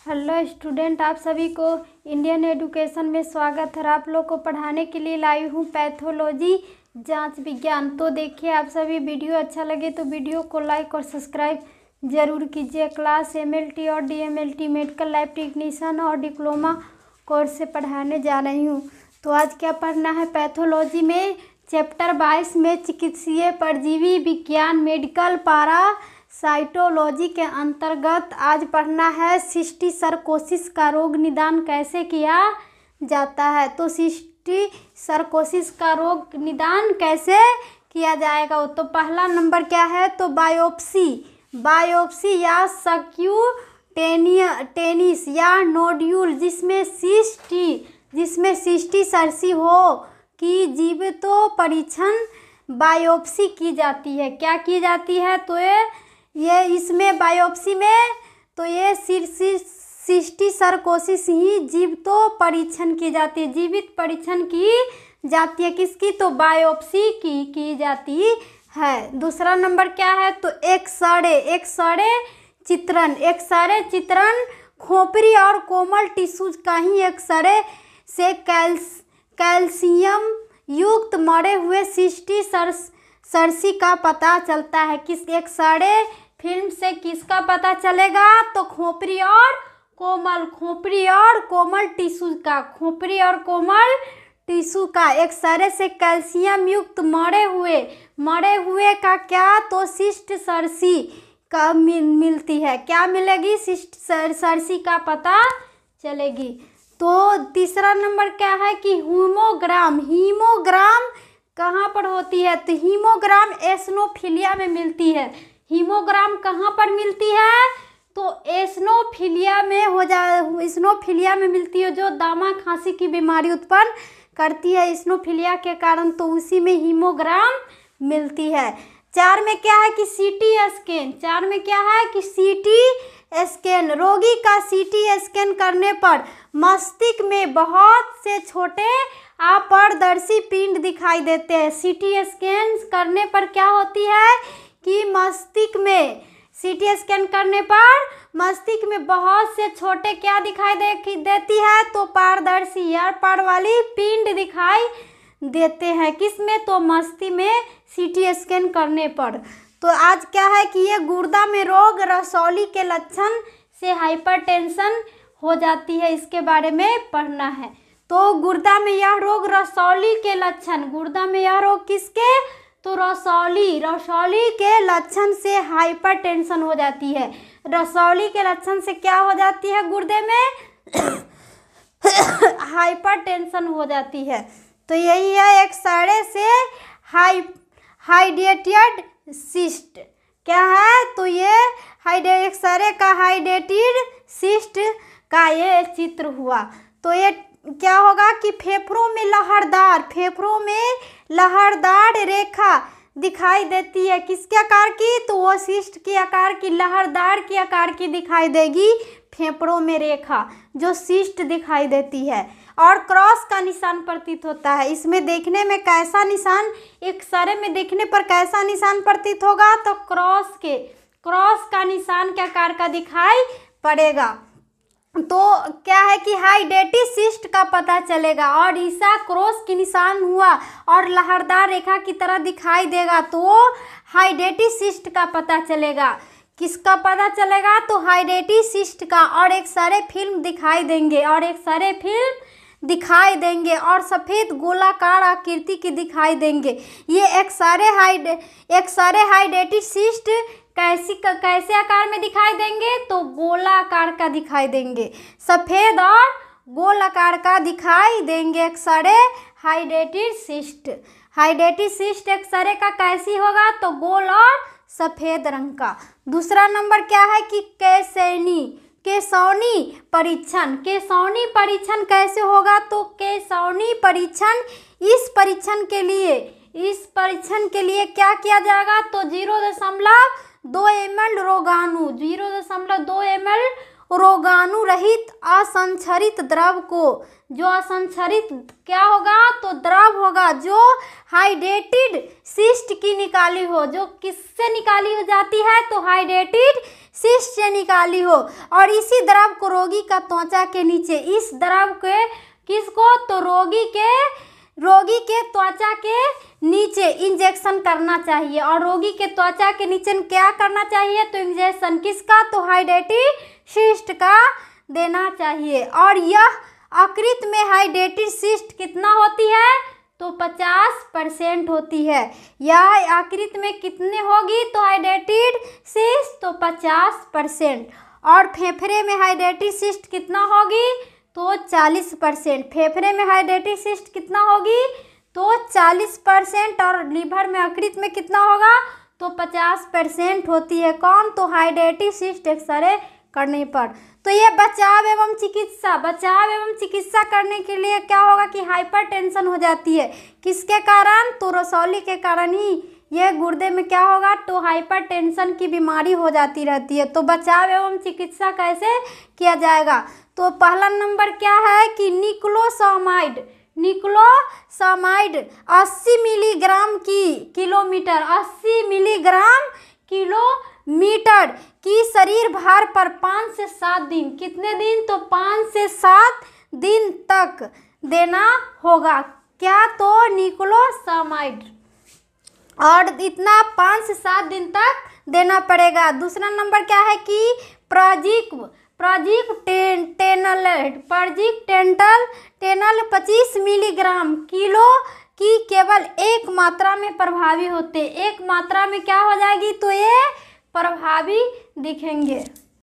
Hello student, आप सभी को इंडियन एजुकेशन में स्वागत है। आप लोग को पढ़ाने के लिए लाई हूँ पैथोलॉजी जांच विज्ञान। तो देखिए, आप सभी वीडियो अच्छा लगे तो वीडियो को लाइक और सब्सक्राइब जरूर कीजिए। क्लास एमएलटी और डीएमएलटी मेडिकल लैब टेक्नीशियन और डिप्लोमा कोर्स से पढ़ाने जा रही हूँ। तो आज क्या पढ़ना है, पैथोलॉजी में चैप्टर 22 में चिकित्सीय परजीवी विज्ञान मेडिकल पारा साइटोलॉजी के अंतर्गत आज पढ़ना है सिस्टिसरकोसिस का रोग निदान कैसे किया जाता है। तो सिस्टिसरकोसिस का रोग निदान कैसे किया जाएगा, तो पहला नंबर क्या है, तो बायोप्सी या सक्यूटेनिस या नोड्यूल जिसमें सिस्टिसरसी हो की जीवितो परीक्षण बायोप्सी की जाती है। क्या की जाती है, तो ये इसमें बायोप्सी में तो ये सिस्टिसरकोसिस ही जीवितो परीक्षण की जाती है, जीवित परीक्षण की जाती है। किसकी, तो बायोप्सी की जाती है। दूसरा नंबर क्या है, तो एक्सरे चित्रण खोपड़ी और कोमल टिश्यूज का ही एक्सरे से कैल्शियम युक्त मरे हुए सिस्टिसरसी का पता चलता है। किस एक्सरे फिल्म से किसका पता चलेगा, तो खोपड़ी और कोमल टिश्यू का एक्सरे से कैल्शियम युक्त मरे हुए का क्या, तो सिस्टिसरसी का मिलती है। क्या मिलेगी, सिस्टिसरसी का पता चलेगी। तो तीसरा नंबर क्या है कि हीमोग्राम कहाँ पर होती है, तो हीमोग्राम एसनोफिलिया में मिलती है। हीमोग्राम कहाँ पर मिलती है, तो एसनोफिलिया में मिलती है, जो दामा खांसी की बीमारी उत्पन्न करती है एसनोफिलिया के कारण, तो उसी में हीमोग्राम मिलती है। 4 में क्या है कि सीटी स्कैन रोगी का सीटी स्कैन करने पर मस्तिष्क में बहुत से छोटे अपारदर्शी पिंड दिखाई देते हैं। सीटी स्कैन करने पर क्या होती है कि मस्तिष्क में बहुत से छोटे क्या दिखाई देती है, तो पारदर्शी या पार वाली पिंड दिखाई देते हैं। किसमें, तो मस्तिष्क में सीटी स्कैन करने पर। तो आज क्या है कि ये गुर्दा में रोग रसौली के लक्षण से हाइपरटेंशन हो जाती है, इसके बारे में पढ़ना है। तो गुर्दा में यह रोग रसौली के लक्षण, गुर्दा में यह रोग किसके, तो रसौली के लक्षण से हाइपरटेंशन हो जाती है। रसौली के लक्षण से क्या हो जाती है, गुर्दे में हाइपरटेंशन हो जाती है। तो यही है एक्सरे से हाइड्रेटेड सिस्ट क्या है, तो ये एक्सरे का हाइड्रेटेड सिस्ट का ये चित्र हुआ। तो ये क्या होगा कि फेफड़ों में लहरदार रेखा दिखाई देती है। किसके आकार की, तो वो सिस्ट के आकार की, लहरदार के आकार की दिखाई देगी फेफड़ों में रेखा, जो सिस्ट दिखाई देती है। और क्रॉस का निशान प्रतीत होता है। इसमें देखने में कैसा निशान, एक्सरे में देखने पर कैसा निशान प्रतीत होगा, तो क्रॉस का निशान के आकार का दिखाई पड़ेगा। तो क्या है कि हाइड्रेटेड सिस्ट का पता चलेगा, और ऐसा क्रॉस की निशान हुआ और लहरदार रेखा की तरह दिखाई देगा, तो हाइड्रेटेड सिस्ट का पता चलेगा। किसका पता चलेगा, तो हाइड्रेटेड सिस्ट का। और एक्सरे फिल्म दिखाई देंगे और सफ़ेद गोलाकार आकृति की दिखाई देंगे। ये एक्सरे हाइड्रेटेड सिस्ट कैसे आकार में दिखाई देंगे, तो गोलाकार का दिखाई देंगे, सफ़ेद और गोल आकार का दिखाई देंगे एक्सरे हाइड्रेटेड सिस्ट एक्सरे का कैसी होगा, तो गोल और सफ़ेद रंग का। दूसरा नंबर क्या है कि केसौनी परीक्षण कैसे होगा, तो केसौनी परीक्षण, इस परीक्षण के लिए क्या किया जाएगा, तो 0.2 ml रोगाणु रहित असंरक्षित द्रव को, जो असंरक्षित क्या होगा तो द्रव होगा, जो हाइड्रेटेड सिस्ट की निकाली हो, जो किससे निकाली हो जाती है तो हाइड्रेटेड सिस्ट से निकाली हो, और इसी द्रव को रोगी का त्वचा के नीचे, इस द्रव के किसको तो रोगी के त्वचा के नीचे इंजेक्शन करना चाहिए, और रोगी के त्वचा के नीचे क्या करना चाहिए तो इंजेक्शन किसका तो हाइड्रेटेड सिस्ट का देना चाहिए। और यह यकृत में हाइड्रेटेड सिस्ट कितना होती है तो 50% होती है। यह यकृत में कितने होगी तो हाइड्रेटेड सिस्ट तो 50%, और फेफड़े में हाइड्रेटेड सिस्ट कितना होगी तो 40%। फेफड़े में हाइड्रेटेड सिस्ट कितना होगी तो 40%, और लीवर में यकृत में कितना होगा तो 50% होती है। कौन तो हाइड्रेटेड सिस्ट एक्सरे करने पर। तो ये बचाव एवं चिकित्सा करने के लिए क्या होगा कि हाइपरटेंशन हो जाती है, किसके कारण तो रसौली के कारण ही यह गुर्दे में क्या होगा तो हाइपरटेंशन की बीमारी हो जाती रहती है। तो बचाव एवं चिकित्सा कैसे किया जाएगा तो पहला नंबर क्या है कि निक्लोसामाइड 80 मिलीग्राम किलोमीटर 80 मिलीग्राम किलोमीटर की शरीर भार पर 5 से 7 दिन, कितने दिन तो 5 से 7 दिन तक देना होगा, क्या तो निक्लोसामाइड, और इतना 5 से 7 दिन तक देना पड़ेगा। दूसरा नंबर क्या है कि प्रजिक्टेंटल 25 मिलीग्राम किलो की केवल एक मात्रा में प्रभावी होते, एक मात्रा में क्या हो जाएगी तो ये प्रभावी दिखेंगे।